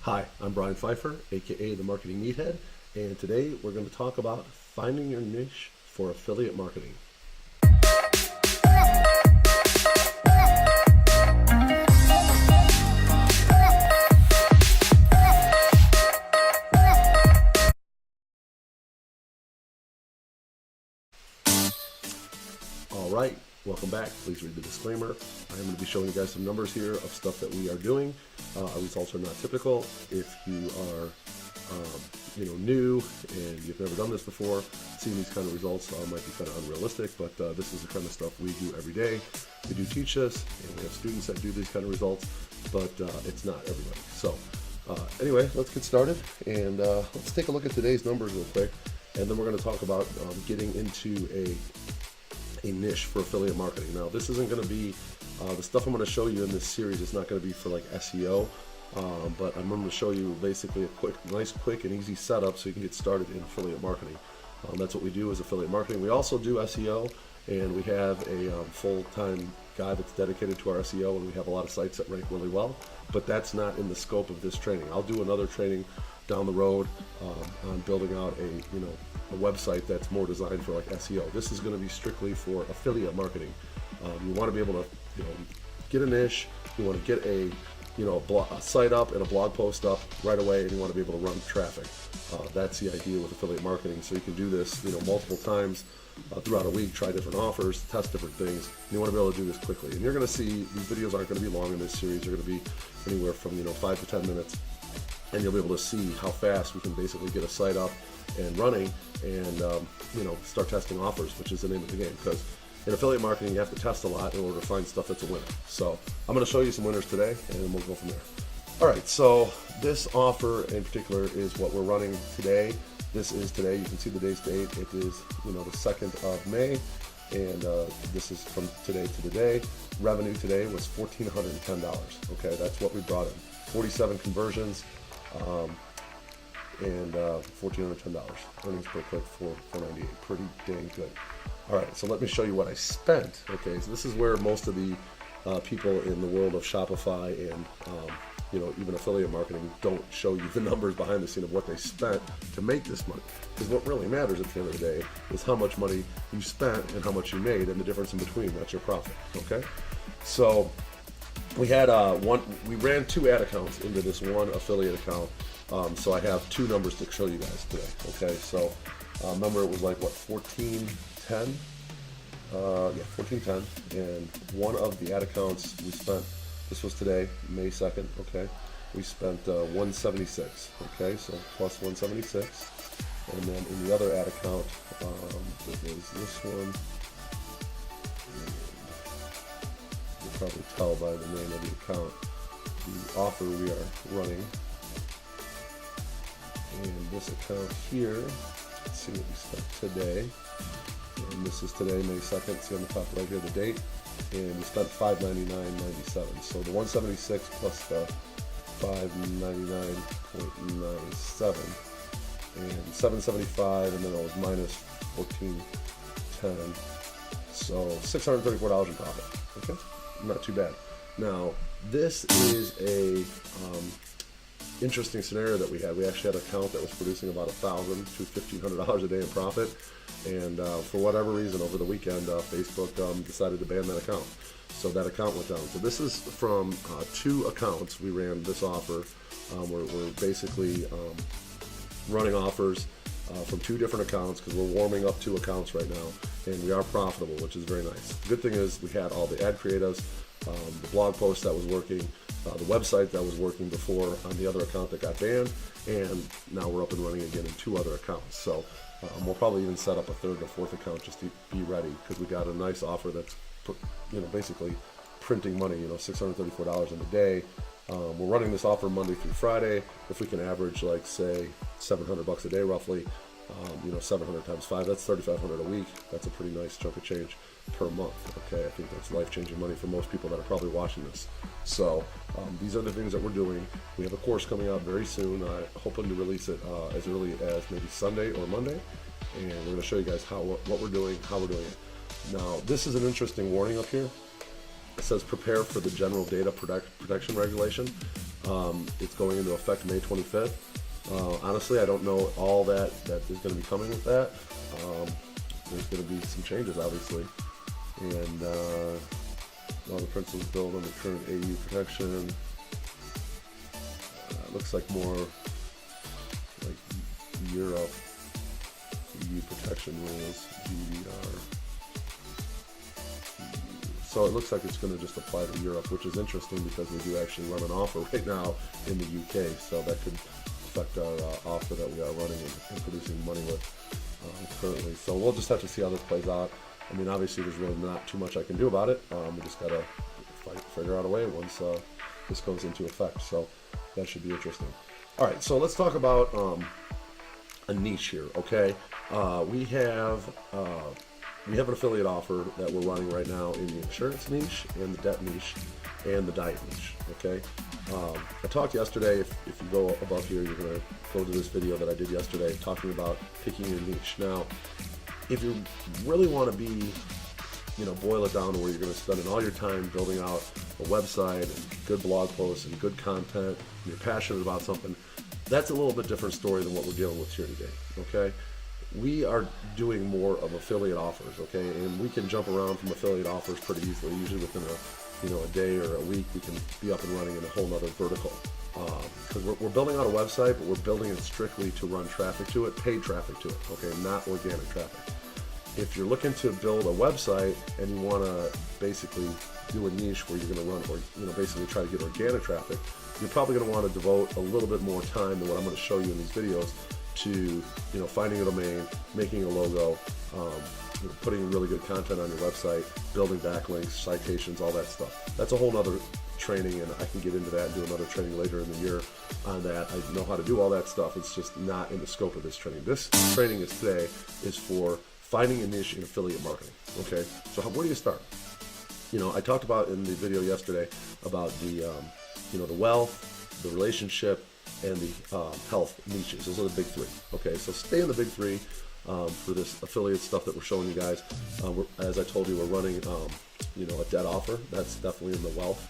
Hi, I'm Brian Pfeiffer, aka the Marketing Meathead, and today we're going to talk about finding your niche for affiliate marketing. All right, welcome back. Please read the disclaimer. I am going to be showing you guys some numbers here of stuff that we are doing. Our results are not typical. If you are new and you've never done this before, seeing these kind of results might be kind of unrealistic, but this is the kind of stuff we do every day. We do teach this, and we have students that do these kind of results, but it's not everybody. So anyway, let's get started, and let's take a look at today's numbers real quick, and then we're going to talk about getting into a niche for affiliate marketing. Now, this isn't going to be the stuff I'm going to show you in this series. It's not going to be for like SEO, but I'm going to show you basically a nice, quick, and easy setup so you can get started in affiliate marketing. That's what we do as affiliate marketing. We also do SEO, and we have a full-time guy that's dedicated to our SEO, and we have a lot of sites that rank really well. But that's not in the scope of this training. I'll do another training down the road on building out a website that's more designed for like SEO. This is going to be strictly for affiliate marketing. You want to be able to get a niche. You want to get a site up and a blog post up right away, and you want to be able to run traffic. That's the idea with affiliate marketing. So you can do this multiple times throughout a week, try different offers, test different things. And you want to be able to do this quickly. And you're going to see these videos aren't going to be long in this series. They're going to be anywhere from 5 to 10 minutes. And you'll be able to see how fast we can basically get a site up and running and start testing offers, which is the name of the game. Because in affiliate marketing, you have to test a lot in order to find stuff that's a winner. So I'm going to show you some winners today, and then we'll go from there. All right, so this offer in particular is what we're running today. This is today. You can see the day's date. It is the 2nd of May, and this is from today to today. Revenue today was $1,410. Okay, that's what we brought in. 47 conversions. And $1,410. Earnings per click $4.98. Pretty dang good. All right, so let me show you what I spent. Okay, so this is where most of the people in the world of Shopify and even affiliate marketing don't show you the numbers behind the scene of what they spent to make this money. Because what really matters at the end of the day is how much money you spent and how much you made, and the difference in between. That's your profit. Okay, so we had we ran 2 ad accounts into this one affiliate account. So I have 2 numbers to show you guys today. Okay, so remember it was like what, 1410? Yeah, 1410. And one of the ad accounts we spent, this was today, May 2nd. Okay, we spent 176. Okay, so plus 176. And then in the other ad account, it was this one. You'll probably tell by the name of the account the offer we are running. And this account here, let's see what we spent today. And this is today, May 2nd. See on the top right here the date. And we spent $599.97. So the 176 plus the $599.97 and $775, and then it was minus $1,410. So $634 in profit. Okay, not too bad. Now this is a interesting scenario that we had. We actually had an account that was producing about $1,000 to $1,500 a day in profit, and for whatever reason over the weekend Facebook decided to ban that account, so that account went down. So this is from 2 accounts. We ran this offer. We're basically running offers from 2 different accounts because we're warming up 2 accounts right now, and we are profitable, which is very nice. The good thing is we had all the ad creatives, the blog post that was working, the website that was working before on the other account that got banned, and now we're up and running again in 2 other accounts. So we'll probably even set up a 3rd or 4th account just to be ready, because we got a nice offer that's basically printing money, $634 in a day. We're running this offer Monday through Friday. If we can average like say $700 a day roughly, 700 times 5, that's $3,500 a week. That's a pretty nice chunk of change per month. Okay, I think that's life-changing money for most people that are probably watching this. So these are the things that we're doing. We have a course coming out very soon. I'm hoping to release it as early as maybe Sunday or Monday, and we're going to show you guys what we're doing, how we're doing it. Now, this is an interesting warning up here. it says prepare for the general data protection regulation. It's going into effect May 25th. Honestly, I don't know all that is going to be coming with that. There's going to be some changes, obviously, and all the principles built on the current AU protection. Looks like more like Europe EU protection rules, GDR. So it looks like it's going to just apply to Europe, which is interesting because we do actually run an offer right now in the UK, so that could affect our offer that we are running and producing money with currently. So we'll just have to see how this plays out. I mean, obviously there's really not too much I can do about it. We just got to figure out a way once this goes into effect. So that should be interesting. All right, so let's talk about a niche here, okay? We have an affiliate offer that we're running right now in the insurance niche and the debt niche and the diet niche, okay? I talked yesterday, if you go above here, you're gonna go to this video that I did yesterday talking about picking your niche. Now, if you really wanna be, boil it down to where you're gonna spend all your time building out a website and good blog posts and good content, and you're passionate about something, that's a little bit different story than what we're dealing with here today, okay? We are doing more of affiliate offers, okay? And we can jump around from affiliate offers pretty easily. Usually within a day or a week, we can be up and running in a whole nother vertical. Because we're building out a website, but we're building it strictly to run traffic to it, paid traffic to it, okay? Not organic traffic. If you're looking to build a website and you want to basically do a niche where you're going to run, or basically try to get organic traffic, you're probably going to want to devote a little bit more time than what I'm going to show you in these videos to finding a domain, making a logo, putting really good content on your website, building backlinks, citations, all that stuff. That's a whole nother training, and I can get into that and do another training later in the year on that. I know how to do all that stuff. It's just not in the scope of this training. This training today is for finding a niche in affiliate marketing. Okay, so where do you start? I talked about in the video yesterday about the the wealth, the relationship, and the health niches. Those are the big three. Okay, so stay in the big three for this affiliate stuff that we're showing you guys. As I told you, we're running a debt offer. That's definitely in the wealth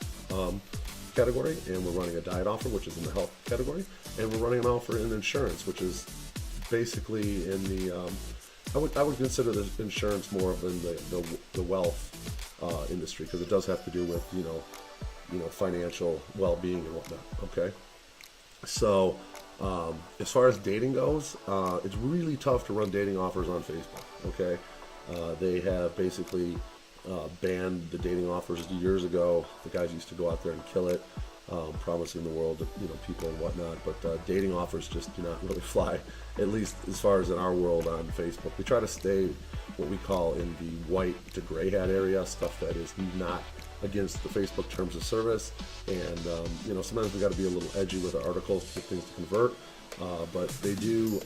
category, and we're running a diet offer, which is in the health category, and we're running an offer in insurance, which is basically in the I would consider the insurance more of in the wealth industry, because it does have to do with financial well-being and whatnot. Okay. So, as far as dating goes, it's really tough to run dating offers on Facebook, okay? They have basically banned the dating offers years ago. The guys used to go out there and kill it, promising the world, people and whatnot, but dating offers just do not really fly, at least as far as in our world on Facebook. We try to stay what we call in the white to gray hat area, stuff that is not against the Facebook terms of service, and sometimes we got to be a little edgy with our articles to get things to convert, but they do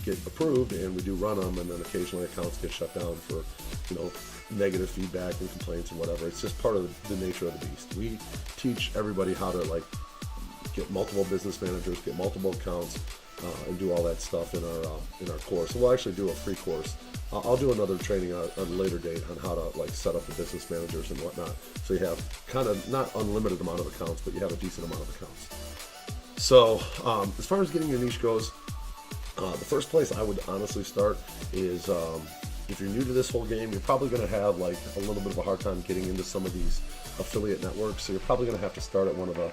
get approved, and we do run them, and then occasionally accounts get shut down for negative feedback and complaints and whatever. It's just part of the nature of the beast. We teach everybody how to get multiple business managers, get multiple accounts, and do all that stuff in our course. So we'll actually do a free course. I'll do another training at a later date on how to set up the business managers and whatnot. So you have kind of not unlimited amount of accounts, but you have a decent amount of accounts. So as far as getting your niche goes, the first place I would honestly start is if you're new to this whole game, you're probably going to have a little bit of a hard time getting into some of these affiliate networks. So you're probably going to have to start at one of the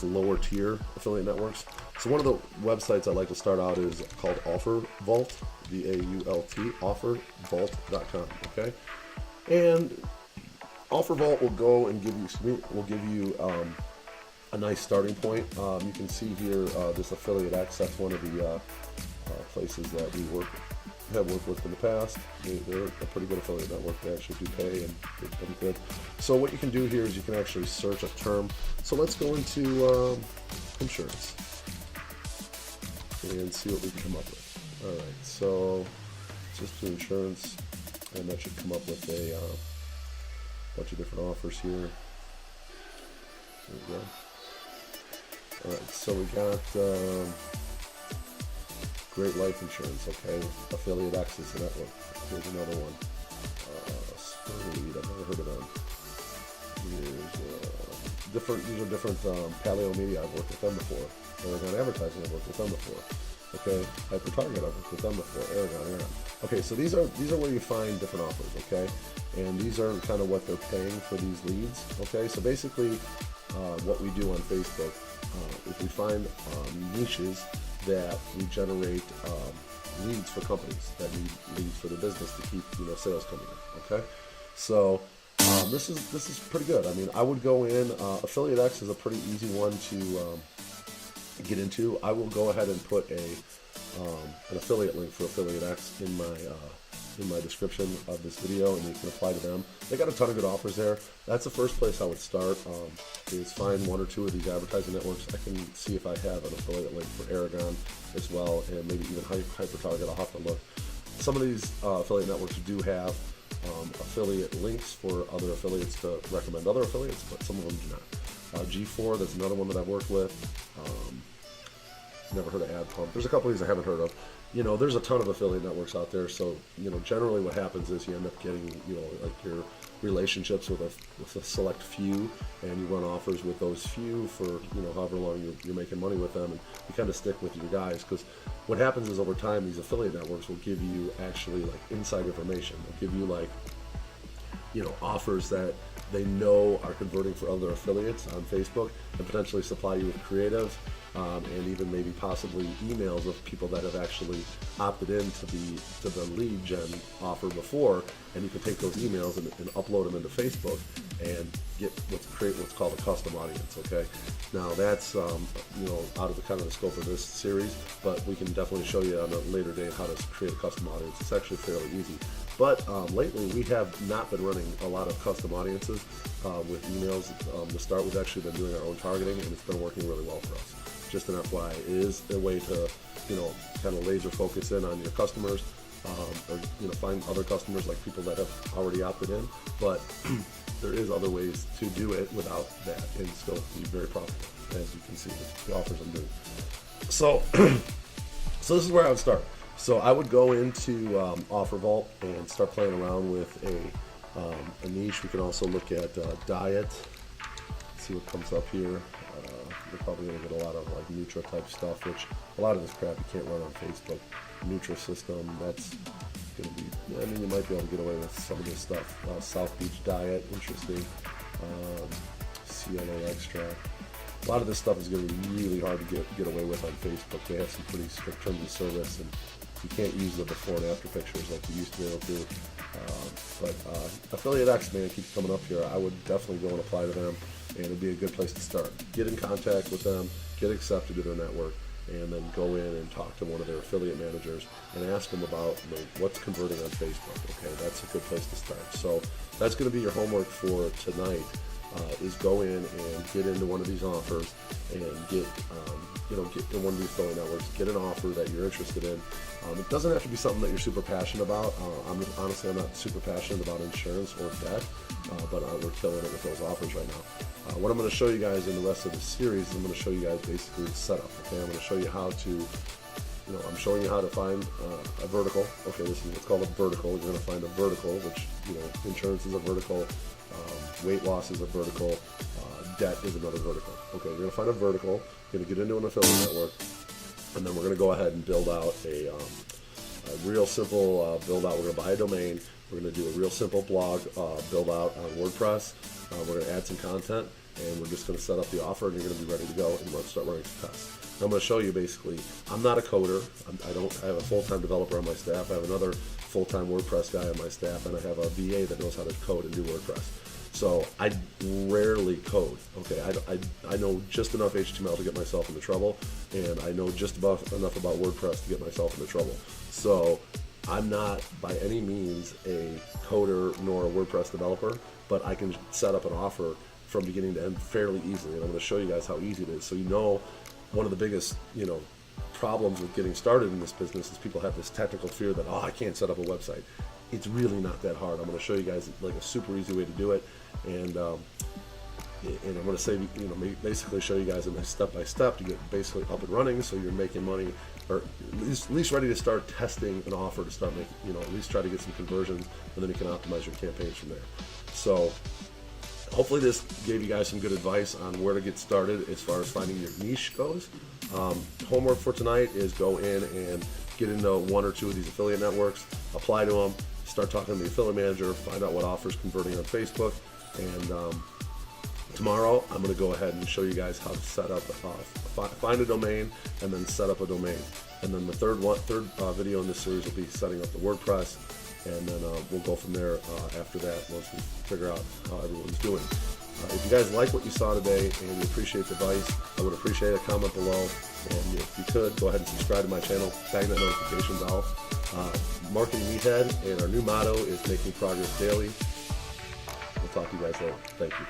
lower tier affiliate networks. So one of the websites I like to start out is called Offer Vault, VAULT, offervault.com. Okay, and Offer Vault will go and give you a nice starting point. You can see here this Affiliaxe. That's one of the places that we have worked with in the past. They're a pretty good affiliate network. They actually do pay, and they're pretty good. So what you can do here is you can actually search a term. So let's go into insurance and see what we can come up with. All right, so just do insurance, and that should come up with a bunch of different offers here. There we go. All right, so we got Great Life Insurance, okay. Affiliaxe Network. Here's another one. Speed, I've never heard of them. These are different Paleo Media. I've worked with them before. Aragon Advertising, I've worked with them before. Okay, Hyper Target, I've worked with them before. Aragon. Okay, so these are where you find different offers. Okay, and these are kind of what they're paying for these leads. Okay, so basically, what we do on Facebook is we find niches that we generate leads for companies that need leads for their business to keep sales coming in. Okay, so this is pretty good. I mean, I would go in. Affiliaxe is a pretty easy one to get into. I will go ahead and put an affiliate link for Affiliaxe in my description of this video, and you can apply to them. They got a ton of good offers there. That's the first place I would start. Is find one or two of these advertising networks. I can see if I have an affiliate link for Aragon as well, and maybe even Hyper Target. I'll have to look. Some of these affiliate networks do have affiliate links for other affiliates to recommend other affiliates, but some of them do not. G4, that's another one that I've worked with. Never heard of Ad Pump. There's a couple of these I haven't heard of. There's a ton of affiliate networks out there. So, generally what happens is you end up getting, like your relationships with a select few, and you run offers with those few for, however long you're making money with them, and you kind of stick with your guys. Because what happens is over time, these affiliate networks will give you actually like inside information. They'll give you like, offers that they know are converting for other affiliates on Facebook, and potentially supply you with creative, and even maybe possibly emails of people that have actually opted in to the lead gen offer before, and you can take those emails and upload them into Facebook and create what's called a custom audience. Okay, now that's out of the kind of the scope of this series, but we can definitely show you on a later date how to create a custom audience. It's actually fairly easy. But lately we have not been running a lot of custom audiences with emails. To start, we've actually been doing our own targeting, and it's been working really well for us. Just an FYI, it is a way to, kind of laser focus in on your customers, or find other customers like people that have already opted in. But there is other ways to do it without that and still be very profitable, as you can see with the offers I'm doing. So, so this is where I would start. So I would go into Offer Vault and start playing around with a niche. We can also look at diet. See what comes up here. You're probably going to get a lot of like Nutra type stuff, which a lot of this crap you can't run on Facebook. Nutrisystem, that's going to be, you might be able to get away with some of this stuff. South Beach Diet, interesting. CNA extract. A lot of this stuff is going to be really hard to get away with on Facebook. They have some pretty strict terms of service, and you can't use the before and after pictures like you used to be able to. But Affiliaxe, man, keeps coming up here. I would definitely go and apply to them, and it'd be a good place to start. Get in contact with them, get accepted to their network, and then go in and talk to one of their affiliate managers and ask them about what's converting on Facebook. Okay, that's a good place to start. So that's going to be your homework for tonight. Is go in and get into one of these offers and get in one of these affiliate networks, get an offer that you're interested in. It doesn't have to be something that you're super passionate about. I'm not super passionate about insurance or debt, but we're killing it with those offers right now. What I'm going to show you guys in the rest of the series is I'm going to show you guys basically the setup. Okay, I'm going to show you how to, I'm showing you how to find a vertical. Okay, this is what's called a vertical. You're going to find a vertical, which insurance is a vertical. Weight loss is a vertical, debt is another vertical. Okay, you're going to find a vertical, you're going to get into an affiliate network, and then we're going to go ahead and build out a real simple build out. We're going to buy a domain, we're going to do a real simple blog build out on WordPress, we're going to add some content, and we're just going to set up the offer, and you're going to be ready to go and start running some tests. I'm going to show you basically, I'm not a coder, I have a full-time developer on my staff, I have another full-time WordPress guy on my staff, and I have a VA that knows how to code and do WordPress. So I rarely code. Okay, I know just enough HTML to get myself into trouble, and I know just enough about WordPress to get myself into trouble. So I'm not by any means a coder nor a WordPress developer, but I can set up an offer from beginning to end fairly easily, and I'm going to show you guys how easy it is. So one of the biggest problems with getting started in this business is people have this technical fear that I can't set up a website. It's really not that hard. I'm going to show you guys like a super easy way to do it, and I'm going to say basically show you guys in step by step to get basically up and running, so you're making money, or at least ready to start testing an offer to start making at least try to get some conversions, and then you can optimize your campaigns from there. So hopefully this gave you guys some good advice on where to get started as far as finding your niche goes. Homework for tonight is go in and get into one or two of these affiliate networks, apply to them, start talking to the affiliate manager, find out what offers converting on Facebook, and tomorrow I'm going to go ahead and show you guys how to set up, find a domain and then set up a domain. And then the third video in this series will be setting up the WordPress, and then we'll go from there after that once we figure out how everyone's doing. If you guys like what you saw today and you appreciate the advice, I would appreciate a comment below. And if you could, go ahead and subscribe to my channel, bang that notification bell. Marketing Meathead, and our new motto is making progress daily. We'll talk to you guys later. Thank you.